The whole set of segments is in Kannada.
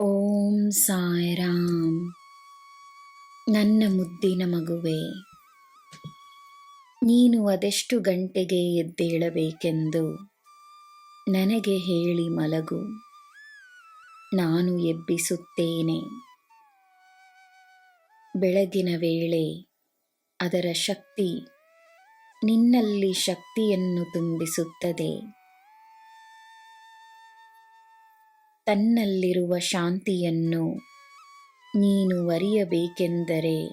ಓಂ ಸಾಯಿರಾಮ್. ನನ್ನ ಮುದ್ದಿನ ಮಗುವೆ, ನೀನು ಅದೆಷ್ಟು ಗಂಟೆಗೆ ಎದ್ದೇಳಬೇಕೆಂದು ನನಗೆ ಹೇಳಿ ಮಲಗು. ನಾನು ಎಬ್ಬಿಸುತ್ತೇನೆ. ಬೆಳಗಿನ ವೇಳೆ ಅದರ ಶಕ್ತಿ ನಿನ್ನಲ್ಲಿ ಶಕ್ತಿಯನ್ನು ತುಂಬಿಸುತ್ತದೆ. ತನ್ನಲ್ಲಿರುವ ಶಾಂತಿಯನ್ನು ನೀನು ಅರಿಯಬೇಕೆಂದರೆ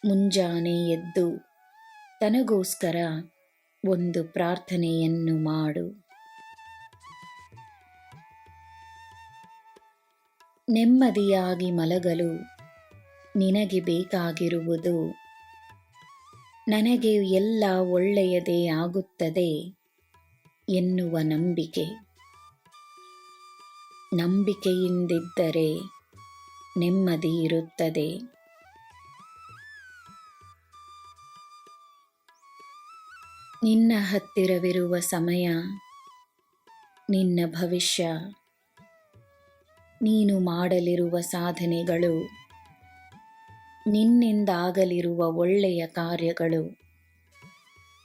ಮುಂಜಾನೆ ಎದ್ದು ತನಗೋಸ್ಕರ ಒಂದು ಪ್ರಾರ್ಥನೆಯನ್ನು ಮಾಡು. ನೆಮ್ಮದಿಯಾಗಿ ಮಲಗಲು ನಿನಗೆ ಬೇಕಾಗಿರುವುದು ನನಗೆ ಎಲ್ಲ ಒಳ್ಳೆಯದೇ ಆಗುತ್ತದೆ ಎನ್ನುವ ನಂಬಿಕೆ. ನಂಬಿಕೆಯಿಂದಿದ್ದರೆ ನೆಮ್ಮದಿ ಇರುತ್ತದೆ. ನಿನ್ನ ಹತ್ತಿರವಿರುವ ಸಮಯ, ನಿನ್ನ ಭವಿಷ್ಯ, ನೀನು ಮಾಡಲಿರುವ ಸಾಧನೆಗಳು, ನಿನ್ನಿಂದಾಗಲಿರುವ ಒಳ್ಳೆಯ ಕಾರ್ಯಗಳು,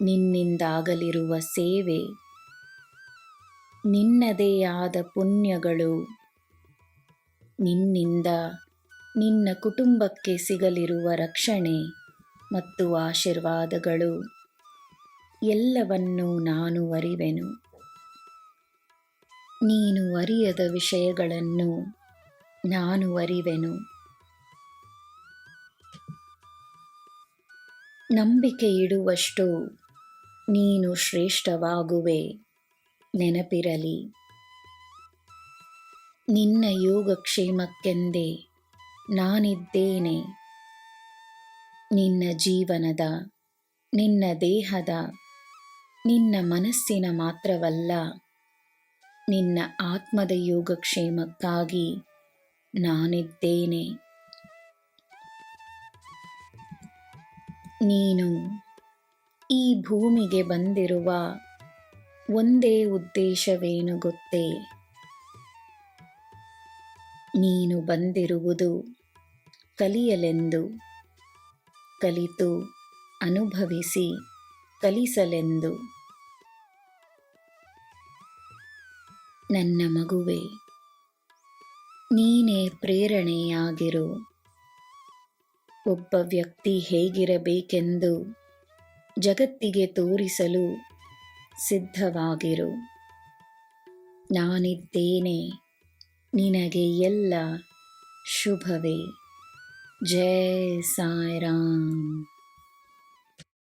ನಿನ್ನಿಂದಾಗಲಿರುವ ಸೇವೆ, ನಿನ್ನದೇ ಆದ ಪುಣ್ಯಗಳು, ನಿನ್ನಿಂದ ನಿನ್ನ ಕುಟುಂಬಕ್ಕೆ ಸಿಗಲಿರುವ ರಕ್ಷಣೆ ಮತ್ತು ಆಶೀರ್ವಾದಗಳು ಎಲ್ಲವನ್ನೂ ನಾನು ಅರಿವೆನು. ನೀನು ಅರಿಯದ ವಿಷಯಗಳನ್ನು ನಾನು ಅರಿವೆನು. ನಂಬಿಕೆ ಇಡುವಷ್ಟು ನೀನು ಶ್ರೇಷ್ಠವಾಗುವೆ, ನೆನಪಿರಲಿ. ನಿನ್ನ ಯೋಗಕ್ಷೇಮಕ್ಕೆಂದೇ ನಾನಿದ್ದೇನೆ. ನಿನ್ನ ಜೀವನದ, ನಿನ್ನ ದೇಹದ, ನಿನ್ನ ಮನಸ್ಸಿನ ಮಾತ್ರವಲ್ಲ, ನಿನ್ನ ಆತ್ಮದ ಯೋಗಕ್ಷೇಮಕ್ಕಾಗಿ ನಾನಿದ್ದೇನೆ. ನೀನು ಈ ಭೂಮಿಗೆ ಬಂದಿರುವ ಒಂದೇ ಉದ್ದೇಶವೇನು ಗೊತ್ತೇ? ನೀನು ಬಂದಿರುವುದು ಕಲಿಯಲೆಂದು, ಕಲಿತು ಅನುಭವಿಸಿ ಕಲಿಸಲೆಂದು. ನನ್ನ ಮಗುವೆ, ನೀನೇ ಪ್ರೇರಣೆಯಾಗಿರು. ಒಬ್ಬ ವ್ಯಕ್ತಿ ಹೇಗಿರಬೇಕೆಂದು ಜಗತ್ತಿಗೆ ತೋರಿಸಲು ಸಿದ್ಧವಾಗಿರು. ನಾನಿದ್ದೇನೆ. ನಿನಗೆ ಎಲ್ಲ ಶುಭವೇ. ಜೈ ಸಾಯಿರಾಮ್.